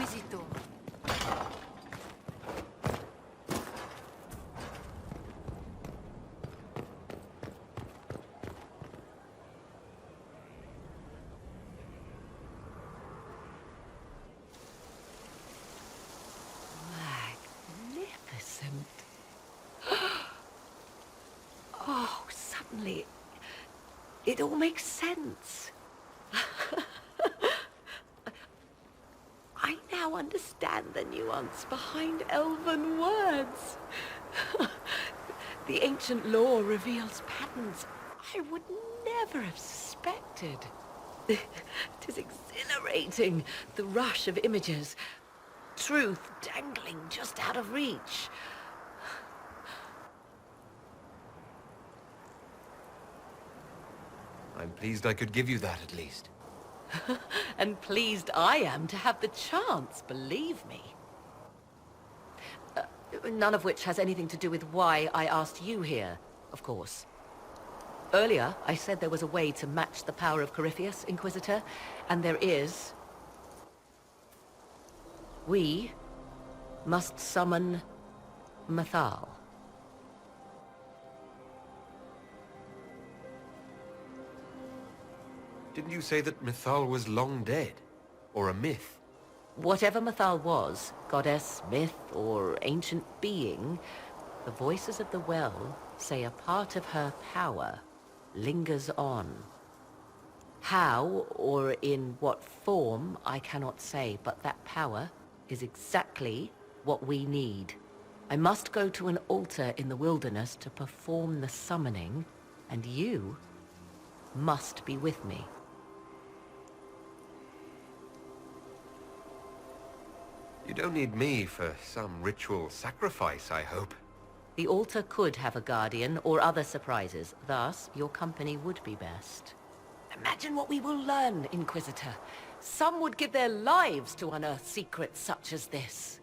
Inquisitor. Magnificent. Oh, suddenly, it all makes sense. I now understand the nuance behind elven words. The ancient lore reveals patterns I would never have suspected. It is exhilarating, the rush of images, truth dangling just out of reach. I'm pleased I could give you that at least. And pleased I am to have the chance, believe me. None of which has anything to do with why I asked you here, of course. Earlier, I said there was a way to match the power of Corypheus, Inquisitor, and there is. We must summon Mythal. Didn't you say that Mythal was long dead? Or a myth? Whatever Mythal was, goddess, myth, or ancient being, the voices of the well say a part of her power lingers on. How, or in what form, I cannot say, but that power is exactly what we need. I must go to an altar in the wilderness to perform the summoning, and you must be with me. You don't need me for some ritual sacrifice, I hope. The altar could have a guardian or other surprises. Thus, your company would be best. Imagine what we will learn, Inquisitor. Some would give their lives to unearth secrets such as this.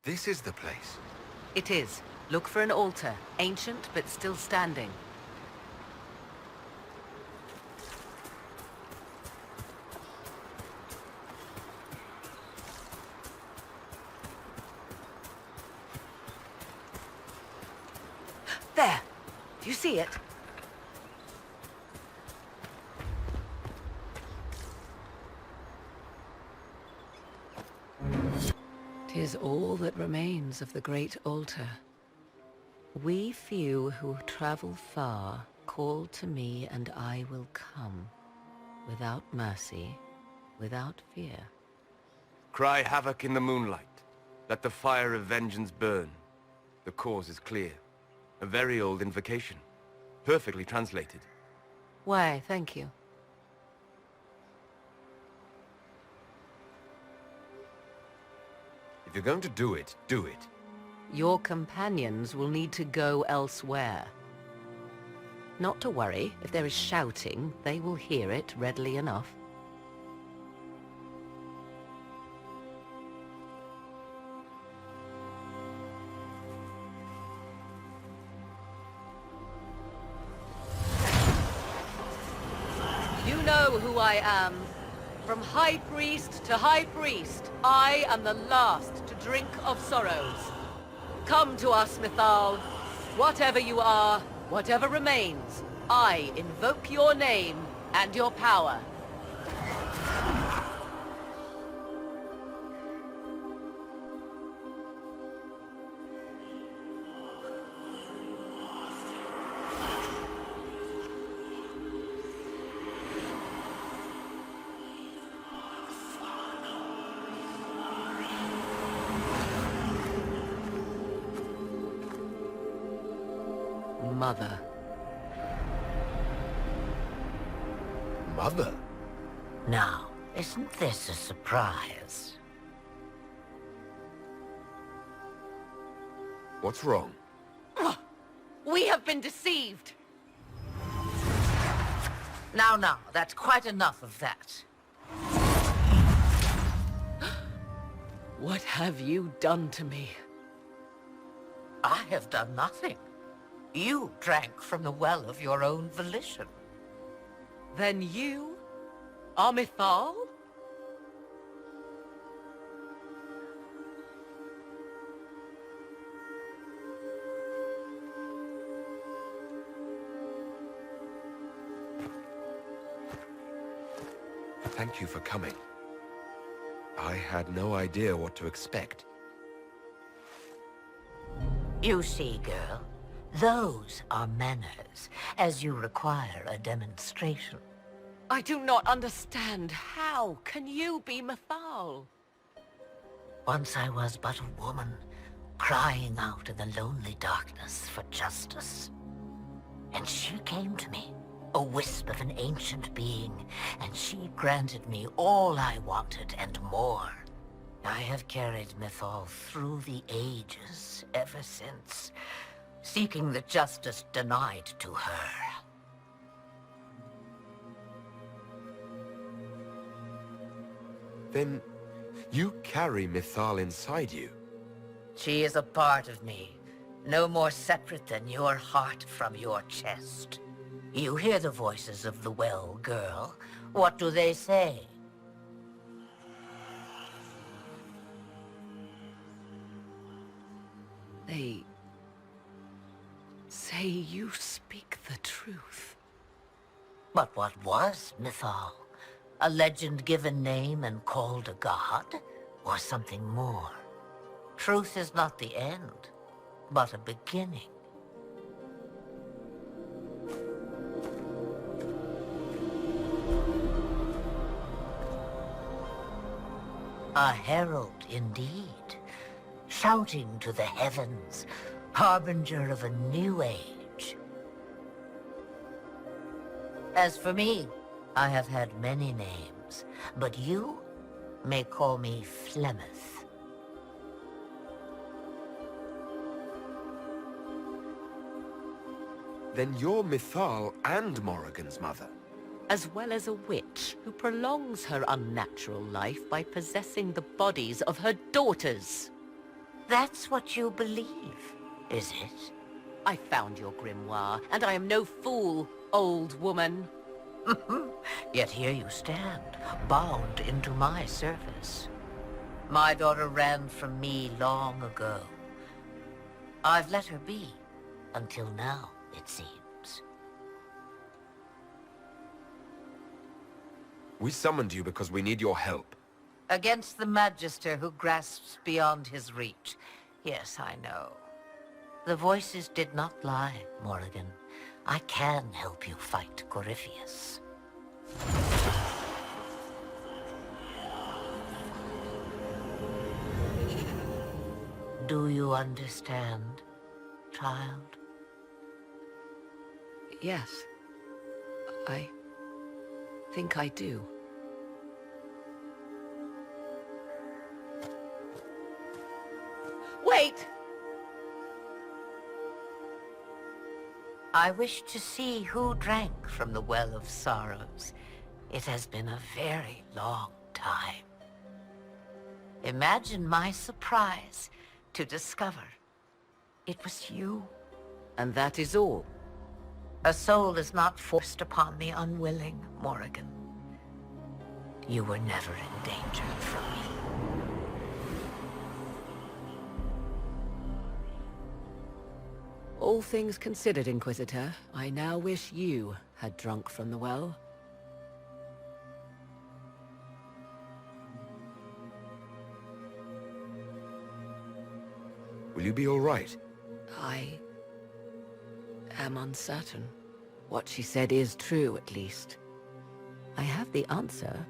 This is the place. It is. Look for an altar, ancient but still standing. There! Do you see it? 'Tis all that remains of the great altar. We few who travel far call to me and I will come, without mercy, without fear. Cry havoc in the moonlight. Let the fire of vengeance burn. The cause is clear. A very old invocation. Perfectly translated. Why, thank you. If you're going to do it, do it. Your companions will need to go elsewhere. Not to worry, if there is shouting, they will hear it readily enough. know who I am. From high priest to high priest, I am the last to drink of sorrows. Come to us, Mythal. Whatever you are, whatever remains, I invoke your name and your power. Mother. Mother? Now, isn't this a surprise? What's wrong? We have been deceived. Now, that's quite enough of that. What have you done to me? I have done nothing. You drank from the well of your own volition. Then you are Mythal? Thank you for coming. I had no idea what to expect. You see, girl, those are manners, as you require a demonstration. I do not understand. How can you be Mythal? Once I was but a woman, crying out in the lonely darkness for justice. And she came to me, a wisp of an ancient being, and she granted me all I wanted and more. I have carried Mythal through the ages ever since, seeking the justice denied to her. Then, you carry Mythal inside you? She is a part of me, no more separate than your heart from your chest. You hear the voices of the well, girl. What do they say? They say you speak the truth. But what was Mythal? A legend given name and called a god? Or something more? Truth is not the end, but a beginning. A herald indeed, shouting to the heavens, harbinger of a new age. As for me, I have had many names, but you may call me Flemeth. Then you're Mythal and Morrigan's mother. As well as a witch who prolongs her unnatural life by possessing the bodies of her daughters. That's what you believe, is it? I found your grimoire, and I am no fool, old woman. Yet here you stand, bound into my service. My daughter ran from me long ago. I've let her be, until now, it seems. We summoned you because we need your help. Against the Magister who grasps beyond his reach. Yes, I know. The voices did not lie, Morrigan. I can help you fight Corypheus. Do you understand, child? Yes. I think I do. Wait! I wish to see who drank from the Well of Sorrows. It has been a very long time. Imagine my surprise to discover it was you. And that is all. A soul is not forced upon the unwilling, Morrigan. You were never in danger from me. All things considered, Inquisitor, I now wish you had drunk from the well. Will you be all right? I am uncertain. What she said is true, at least. I have the answer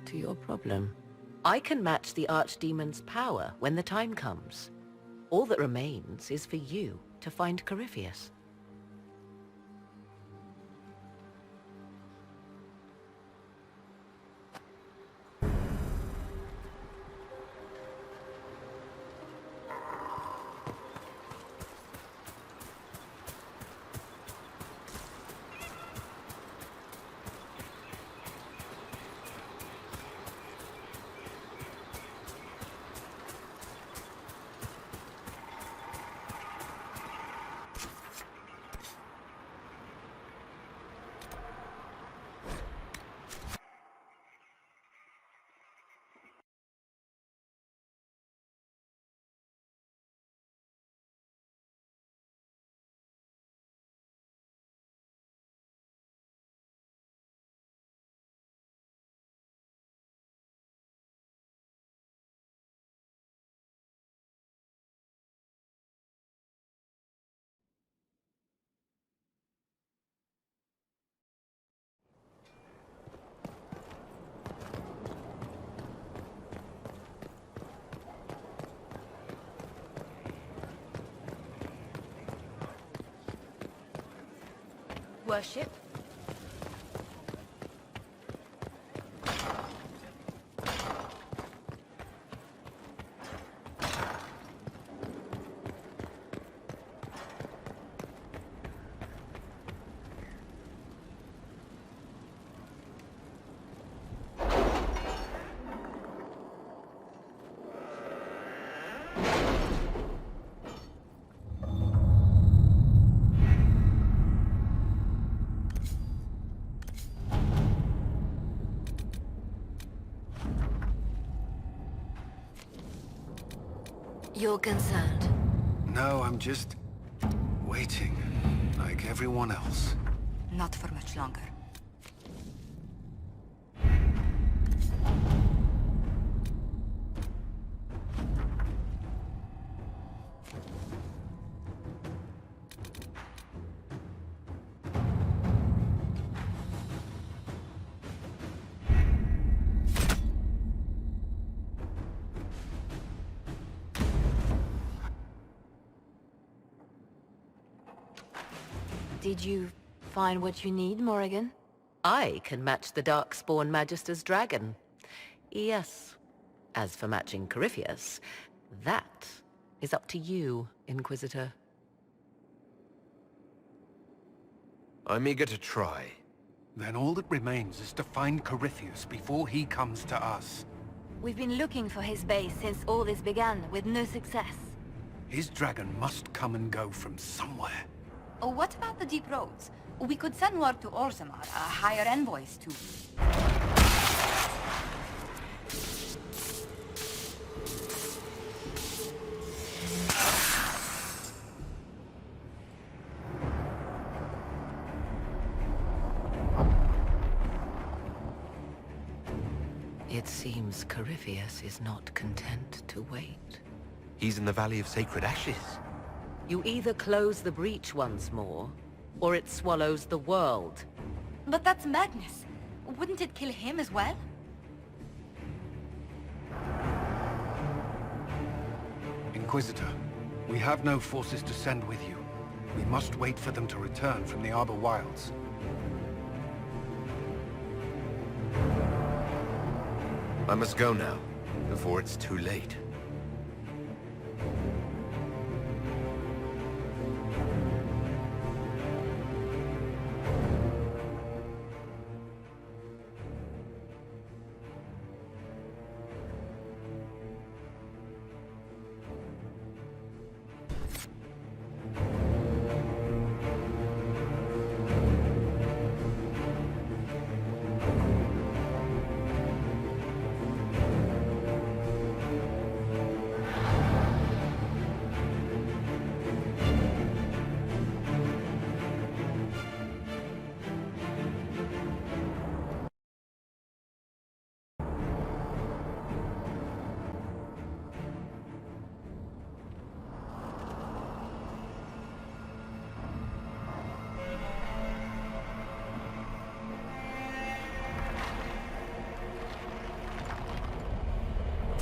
to your problem. I can match the Archdemon's power when the time comes. All that remains is for you to find Corypheus. Worship? You're concerned. No, I'm just waiting, like everyone else. Not for much longer. Did you find what you need, Morrigan? I can match the Darkspawn Magister's dragon. Yes. As for matching Corypheus, that is up to you, Inquisitor. I'm eager to try. Then all that remains is to find Corypheus before he comes to us. We've been looking for his base since all this began, with no success. His dragon must come and go from somewhere. Oh, what about the deep roads? We could send word to Orzammar, hire envoys to... It seems Corypheus is not content to wait. He's in the Valley of Sacred Ashes. You either close the breach once more, or it swallows the world. But that's madness. Wouldn't it kill him as well? Inquisitor, we have no forces to send with you. We must wait for them to return from the Arbor Wilds. I must go now, before it's too late.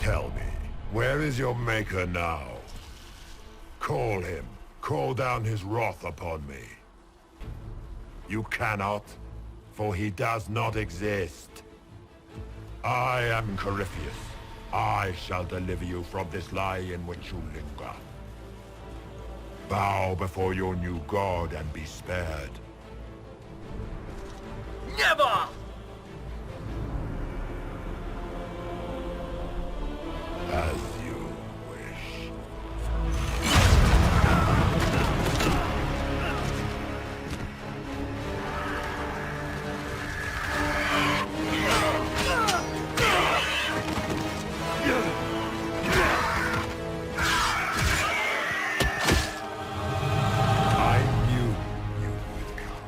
Tell me, where is your maker now? Call him. Call down his wrath upon me. You cannot, for he does not exist. I am Corypheus. I shall deliver you from this lie in which you linger. Bow before your new god and be spared. Never! As you wish. I knew you would come.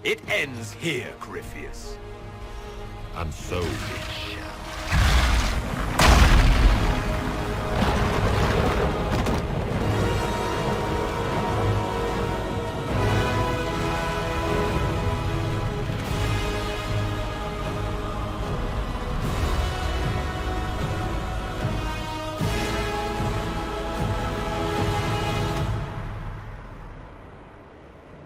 It ends here, Corypheus. And so it shall.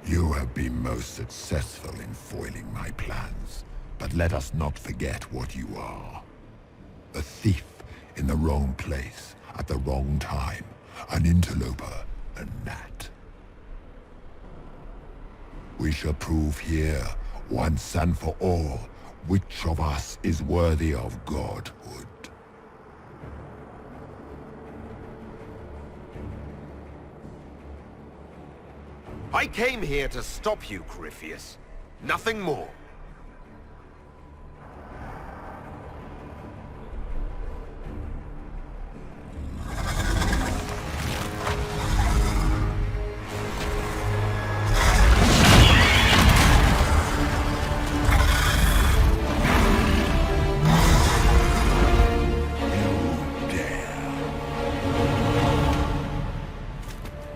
You have been most successful in foiling my plans, but let us not forget what you are. A thief in the wrong place, at the wrong time, an interloper, a gnat. We shall prove here, once and for all, which of us is worthy of godhood. I came here to stop you, Corypheus. Nothing more.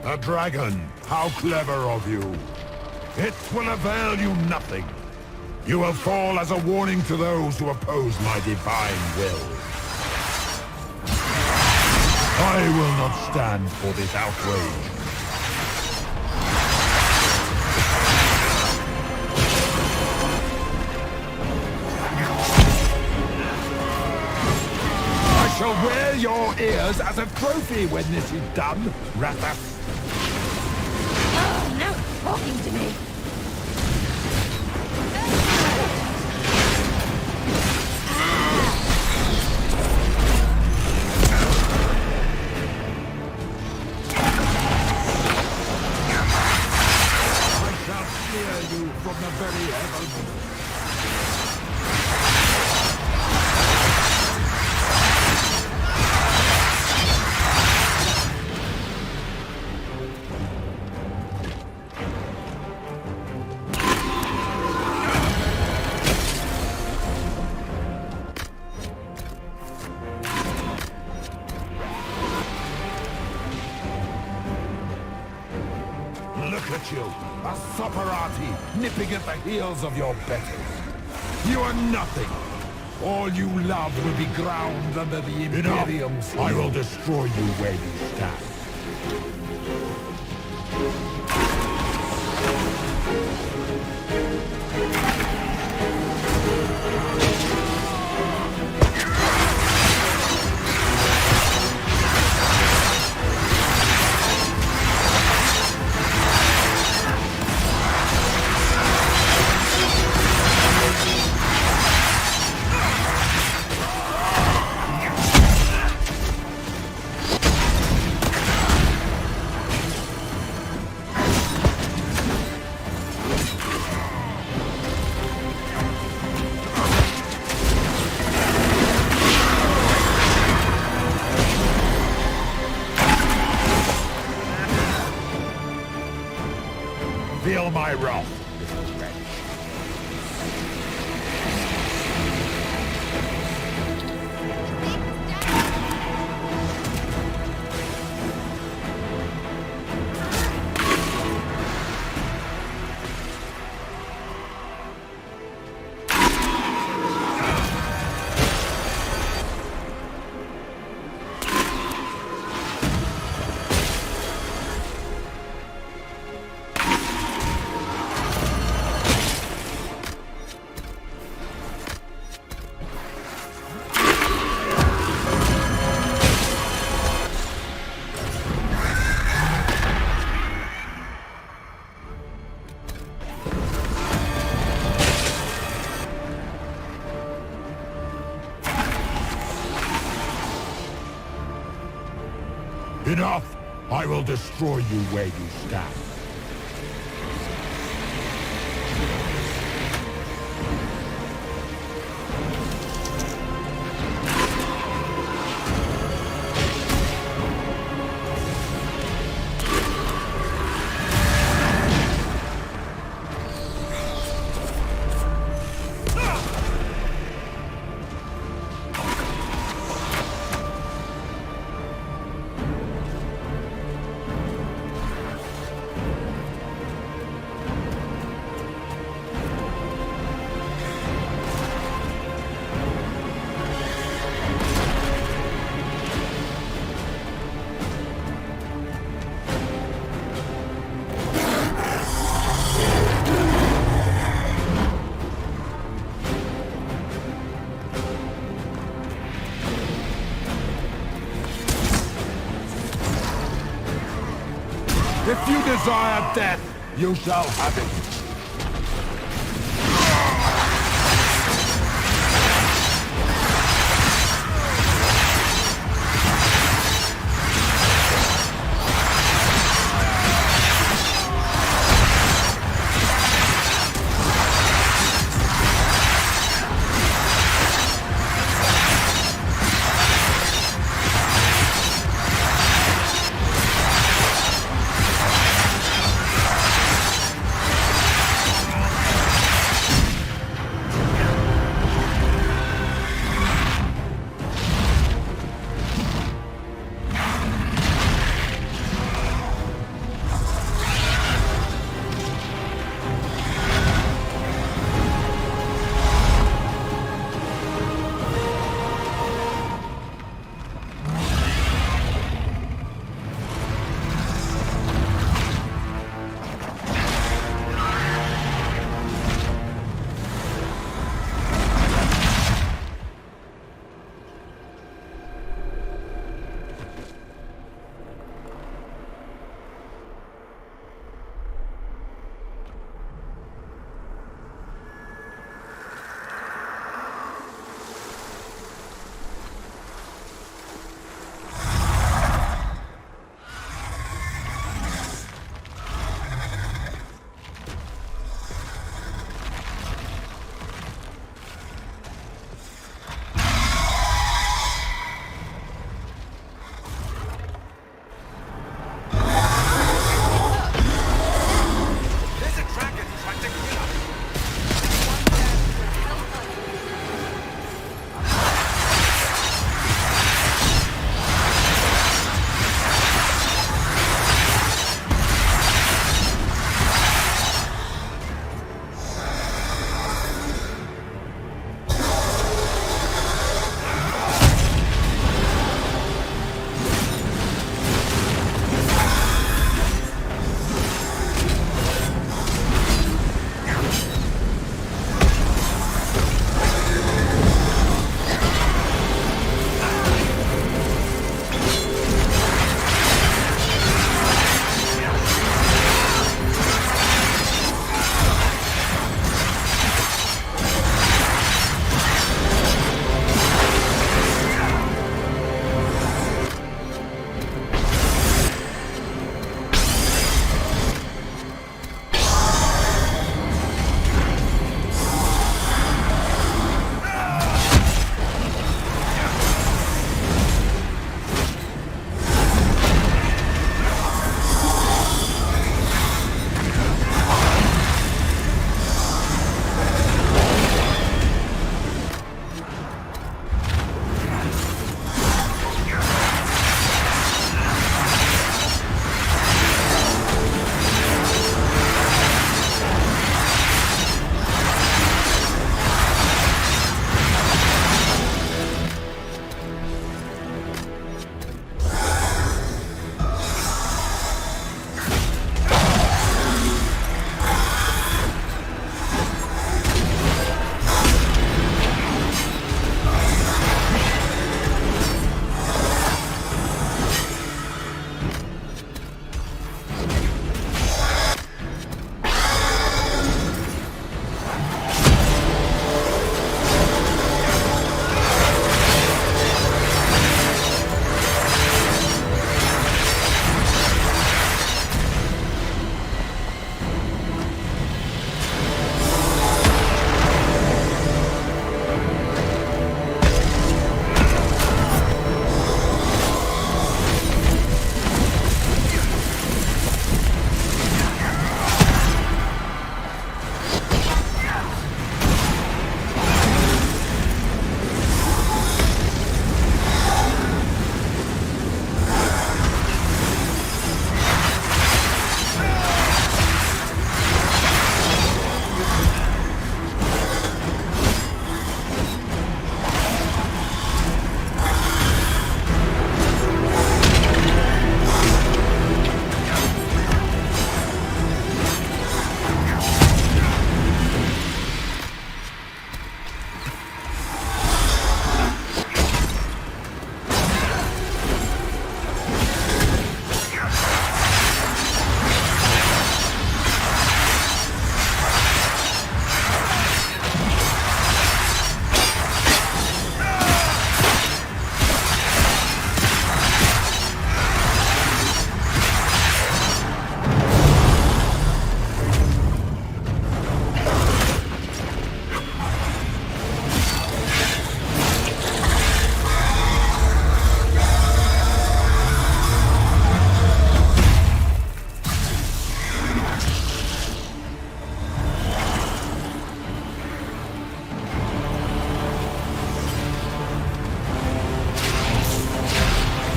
A dragon! How clever of you! It will avail you nothing. You will fall as a warning to those who oppose my divine will. I will not stand for this outrage. I shall wear your ears as a trophy when this is done, Rathas. Oh, now it's talking to me. I shall steer you from the very heavens. Look at you, a Soparati, nipping at the heels of your betters. You are nothing. All you love will be ground under the Imperium seal. I will destroy you where you stand. Feel my wrath, little wretch. Enough! I will destroy you where you stand. If you desire death, you shall have it.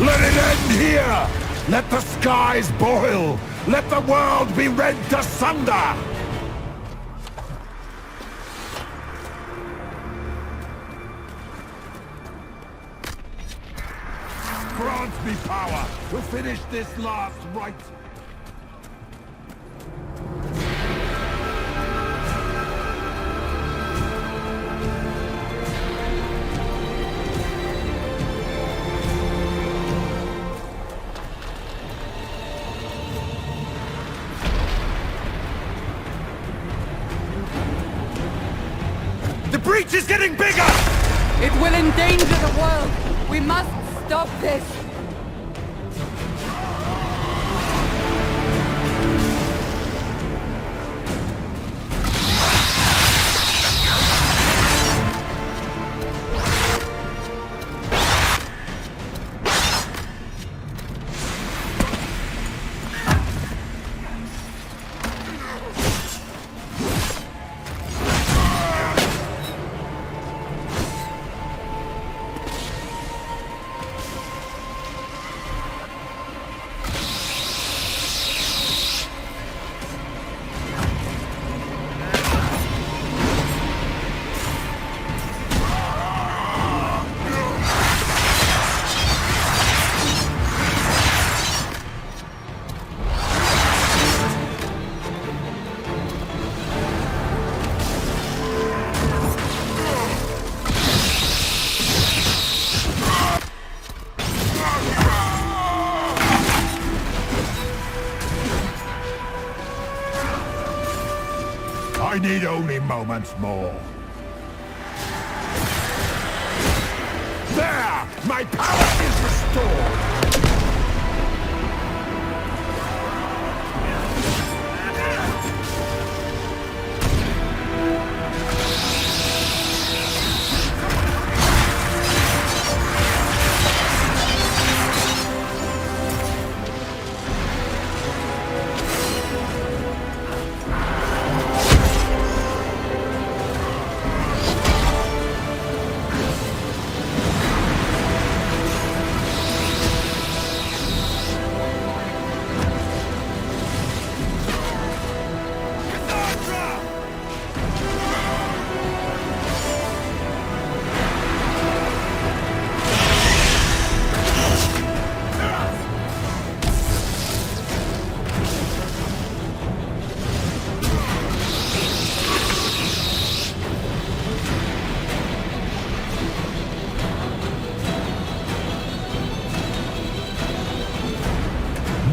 Let it end here! Let the skies boil! Let the world be rent asunder! Grant me power to finish this last rite! The breach is getting bigger! It will endanger the world! We must stop this! I need only moments more. There! My power is restored!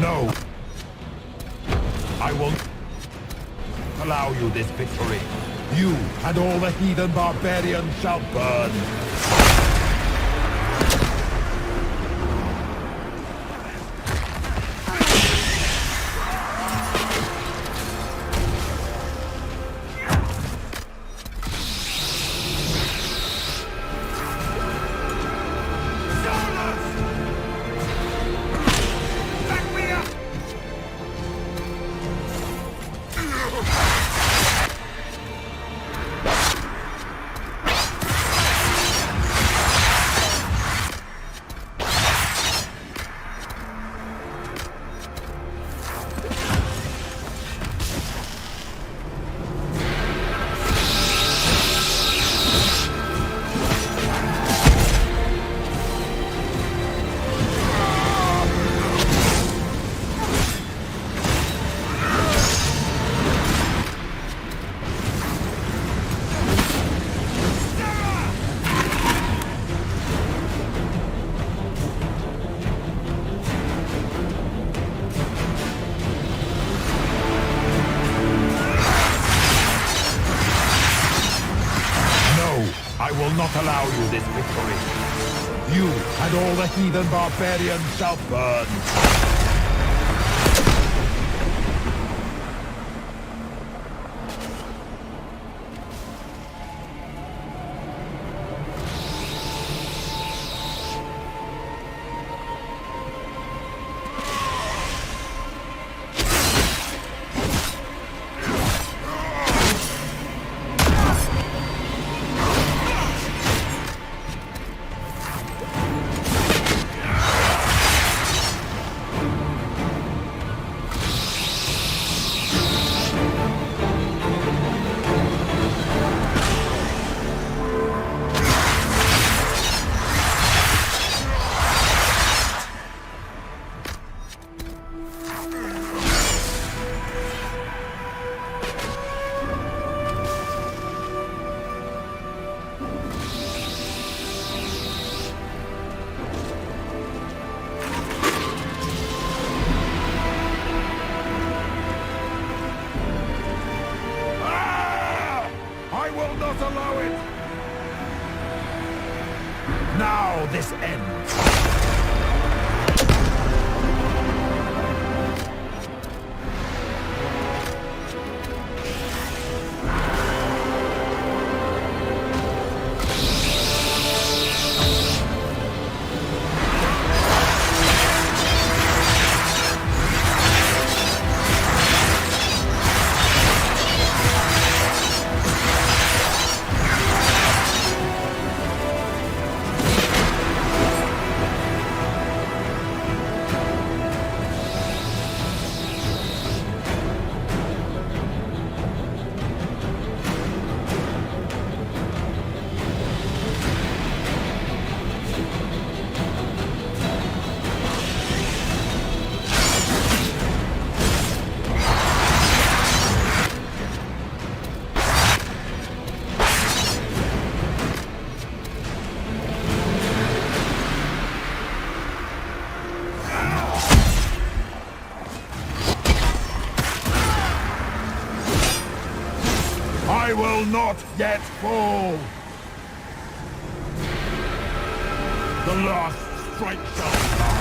No. I won't allow you this victory. You and all the heathen barbarians shall burn. I will not allow you this victory. You and all the heathen barbarians shall burn. Now this ends! I will not yet fall! The last strike shall fly!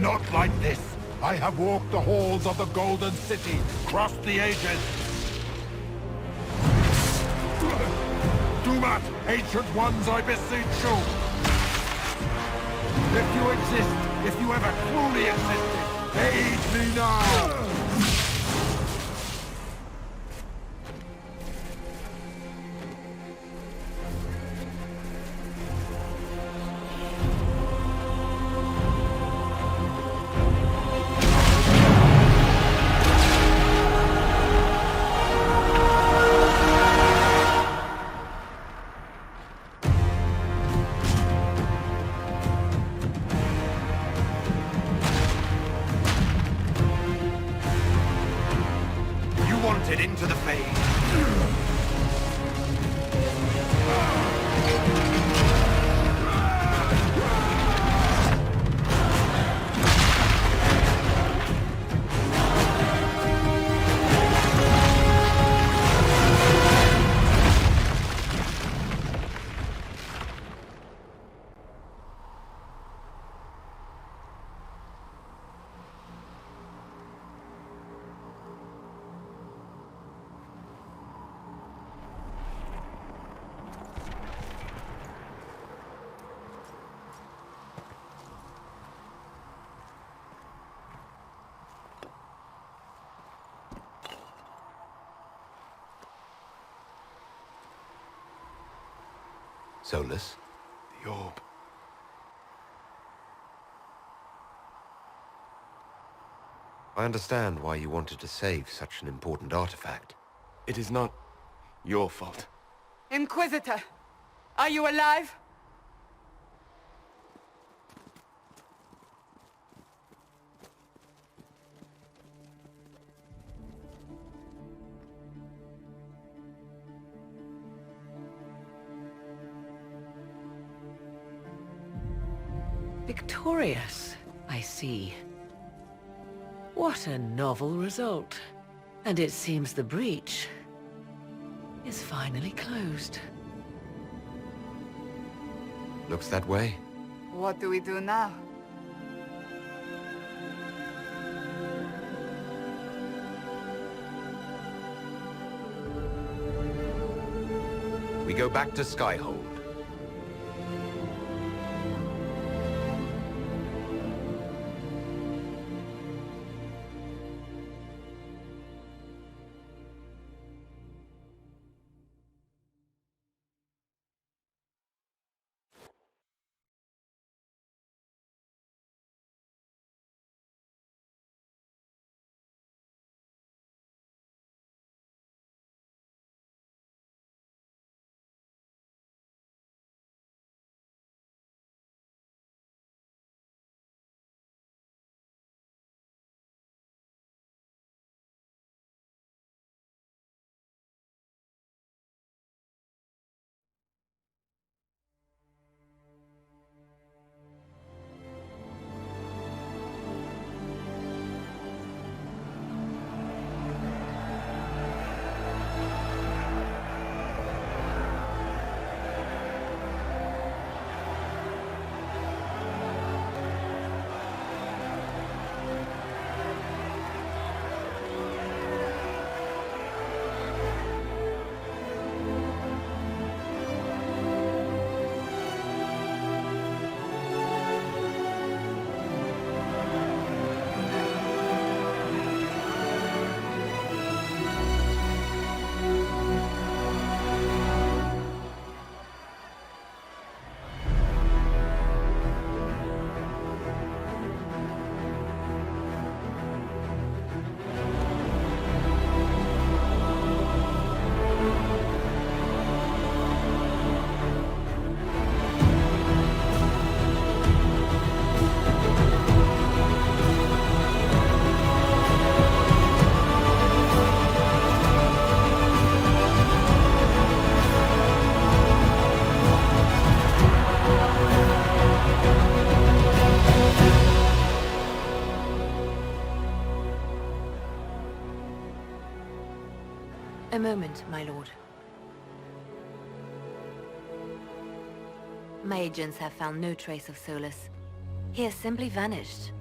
Not like this! I have walked the halls of the Golden City, crossed the ages! Do not, ancient ones, I beseech you! If you exist, if you ever truly existed, aid me now! Into the fade. Solus? The orb. I understand why you wanted to save such an important artifact. It is not your fault. Inquisitor, are you alive? Victorious, I see. What a novel result. And it seems the breach is finally closed. Looks that way. What do we do now? We go back to Skyhold. A moment, my lord. My agents have found no trace of Solus. He has simply vanished.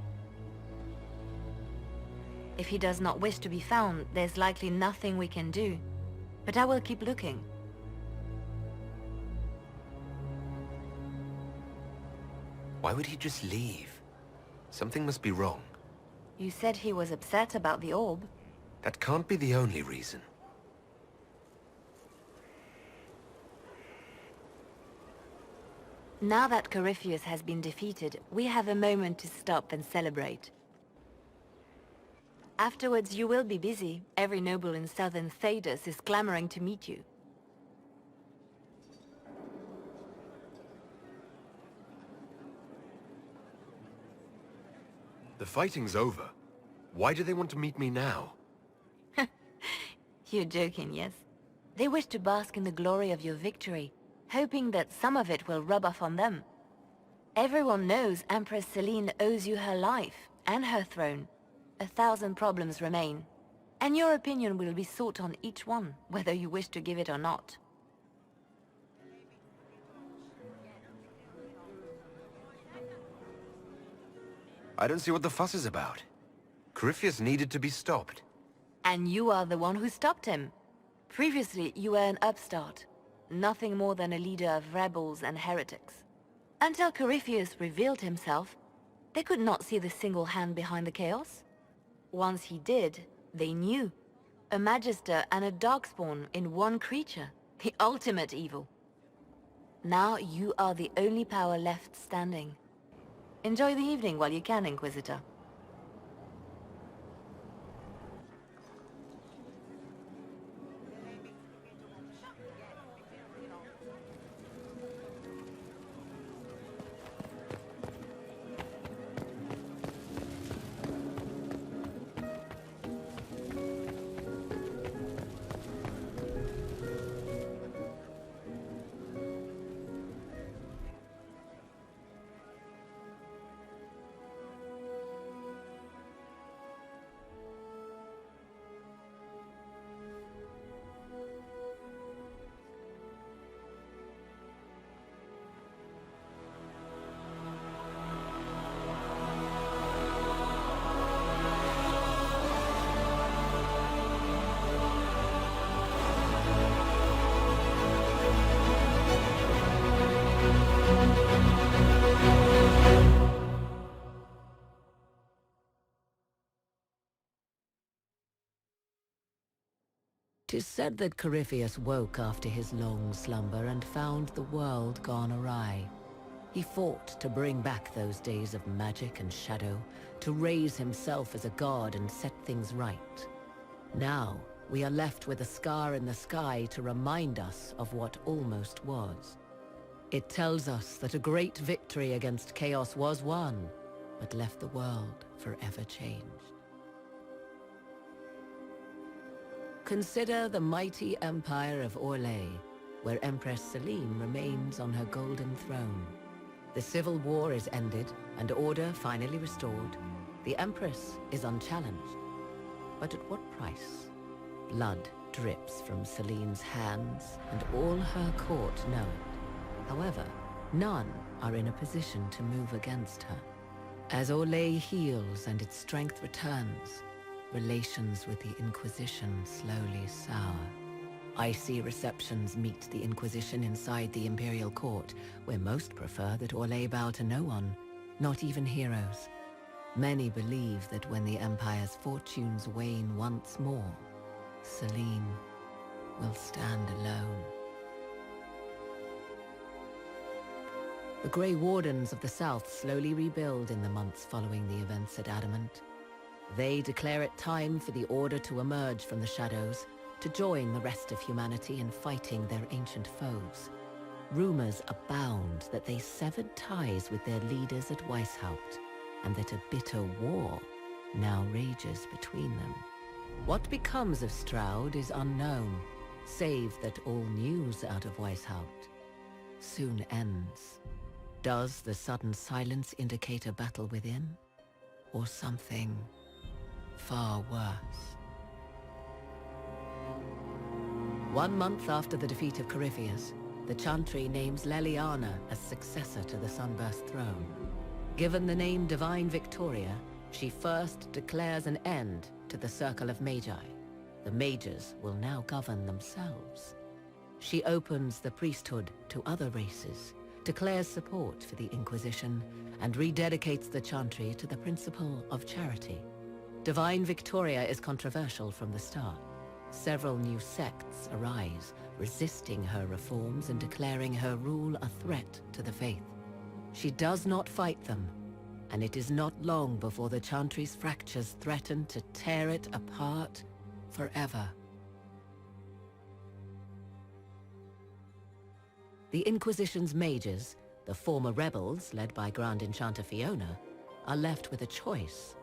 If he does not wish to be found, there's likely nothing we can do. But I will keep looking. Why would he just leave? Something must be wrong. You said he was upset about the orb. That can't be the only reason. Now that Corypheus has been defeated, we have a moment to stop and celebrate. Afterwards, you will be busy. Every noble in southern Thedas is clamoring to meet you. The fighting's over. Why do they want to meet me now? You're joking, yes? They wish to bask in the glory of your victory, hoping that some of it will rub off on them. Everyone knows Empress Selene owes you her life and her throne. 1,000 problems remain, and your opinion will be sought on each one, whether you wish to give it or not. I don't see what the fuss is about. Corypheus needed to be stopped. And you are the one who stopped him. Previously, you were an upstart, nothing more than a leader of rebels and heretics. Until Corypheus revealed himself, they could not see the single hand behind the chaos. Once he did, they knew. A Magister and a Darkspawn in one creature. The ultimate evil. Now you are the only power left standing. Enjoy the evening while you can, Inquisitor. Tis said that Corypheus woke after his long slumber and found the world gone awry. He fought to bring back those days of magic and shadow, to raise himself as a god and set things right. Now, we are left with a scar in the sky to remind us of what almost was. It tells us that a great victory against chaos was won, but left the world forever changed. Consider the mighty empire of Orlais, where Empress Selene remains on her golden throne. The civil war is ended, and order finally restored. The Empress is unchallenged. But at what price? Blood drips from Selene's hands, and all her court know it. However, none are in a position to move against her. As Orlais heals and its strength returns, relations with the Inquisition slowly sour. Icy receptions meet the Inquisition inside the Imperial Court, where most prefer that Orlais bow to no one, not even heroes. Many believe that when the Empire's fortunes wane once more, Selene will stand alone. The Grey Wardens of the South slowly rebuild in the months following the events at Adamant. They declare it time for the Order to emerge from the shadows, to join the rest of humanity in fighting their ancient foes. Rumors abound that they severed ties with their leaders at Weishaupt, and that a bitter war now rages between them. What becomes of Stroud is unknown, save that all news out of Weishaupt soon ends. Does the sudden silence indicate a battle within, or something far worse? 1 month after the defeat of Corypheus, the Chantry names Leliana as successor to the Sunburst throne. Given the name Divine Victoria, she first declares an end to the Circle of Magi. The Mages will now govern themselves. She opens the priesthood to other races, declares support for the Inquisition, and rededicates the Chantry to the principle of charity. Divine Victoria is controversial from the start. Several new sects arise, resisting her reforms and declaring her rule a threat to the faith. She does not fight them, and it is not long before the Chantry's fractures threaten to tear it apart forever. The Inquisition's mages, the former rebels led by Grand Enchanter Fiona, are left with a choice.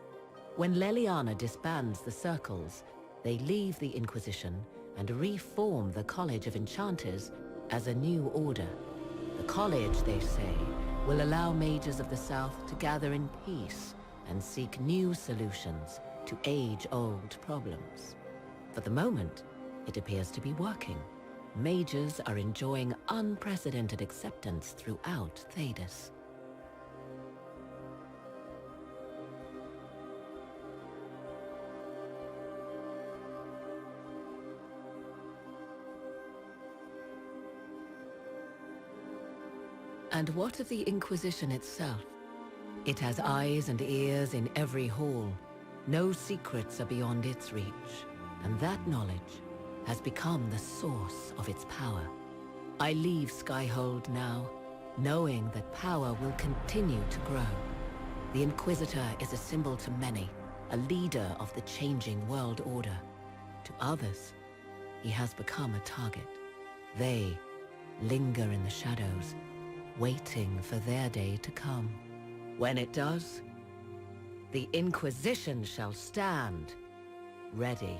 When Leliana disbands the circles, they leave the Inquisition and reform the College of Enchanters as a new order. The college, they say, will allow mages of the South to gather in peace and seek new solutions to age-old problems. For the moment, it appears to be working. Mages are enjoying unprecedented acceptance throughout Thedas. And what of the Inquisition itself? It has eyes and ears in every hall. No secrets are beyond its reach, and that knowledge has become the source of its power. I leave Skyhold now, knowing that power will continue to grow. The Inquisitor is a symbol to many, a leader of the changing world order. To others, he has become a target. They linger in the shadows, waiting for their day to come. When it does, the Inquisition shall stand, ready.